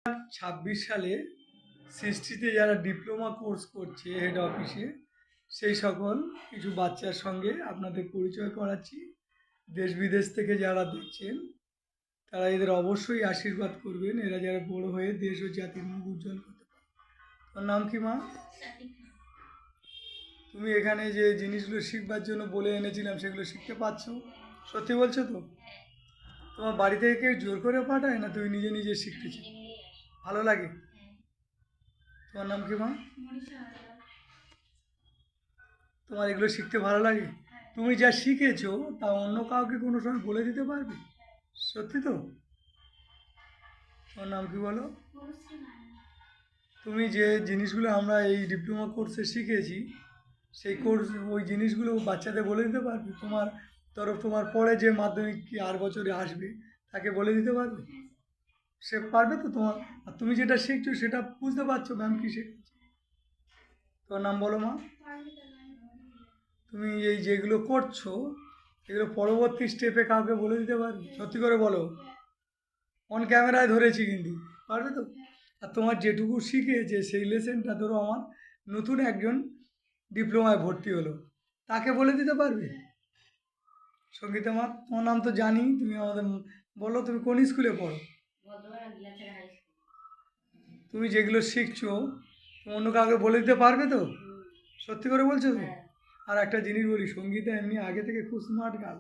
26 সালে সৃষ্টিতে যারা ডিপ্লোমা কোর্স করছে হেড অফিসে সেই সকল কিছু বাচ্চার সঙ্গে আপনাদের পরিচয় করাচ্ছি। দেশ বিদেশ থেকে যারা দেখছেন তারা এদের অবশ্যই আশীর্বাদ করবেন। এরা যারা বড় হয়ে দেশ ও জাতির মুখ উজ্জ্বল করতে পারে। তোর নাম কি মা? তুমি এখানে যে জিনিসগুলো শিখবার জন্য বলে এনেছিলাম সেগুলো শিখতে পারছো? সত্যি বলছো তো? তোমার বাড়ি থেকে কেউ জোর করে পাঠায় না তুমি নিজে নিজে শিখতেছো? ভালো লাগে? তোমার নাম কি মা? তোমার এগুলো শিখতে ভালো লাগে? তুমি যা শিখেছো তা অন্য কাউকে কোনো সময় বলে দিতে পারবে? সত্যি তো? তোমার নাম কি বলো? তুমি যে জিনিসগুলো আমরা এই ডিপ্লোমা কোর্সে শিখেছি সেই কোর্স ওই জিনিসগুলো বাচ্চাদের বলে দিতে পারবে? তোমার পরে যে মাধ্যমিক কি আর বছরে আসবে তাকে বলে দিতে পারবে? সে পারবে তো? আর তুমি যেটা শিখছো সেটা বুঝতে পারছো ম্যাম কি শেখাচ্ছে? তোমার নাম বলো মা? তুমি এই যেগুলো করছো এগুলো পরবর্তী স্টেপে কাউকে বলে দিতে পারবে? সত্যি করে বলো। অন ক্যামেরায় ধরেছি কিন্তু। পারবে তো? আর তোমার যেটুকু শিখেছে সেই লেসেনটা ধরো আমার নতুন একজন ডিপ্লোমায় ভর্তি হলো, তাকে বলে দিতে পারবে? সঙ্গীতা মা, তোমার নাম তো জানি, তুমি আমাদের বলো তুমি কোন স্কুলে পড়ো? তুমি যেগুলো শিখছো তুমি অন্য কাউকে বলে দিতে পারবে তো? সত্যি করে বলছো তো? আর একটা জিনিস বলি, সঙ্গীতা এমনি আগে থেকে খুব স্মার্ট গার্ল,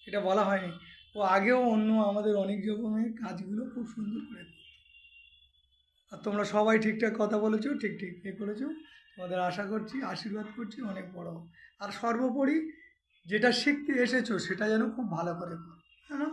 এটা বলা হয়নি। ও আগেও অন্য আমাদের অনেক রকমের কাজগুলো খুব সুন্দর করে করতো। আর তোমরা সবাই ঠিকঠাক কথা বলেছো, ঠিক ঠিক এ করেছো। তোমাদের আশা করছি, আশীর্বাদ করছি অনেক বড় হোক। আর সর্বোপরি যেটা শিখতে এসেছো সেটা যেন খুব ভালো করে করো, হ্যাঁ না?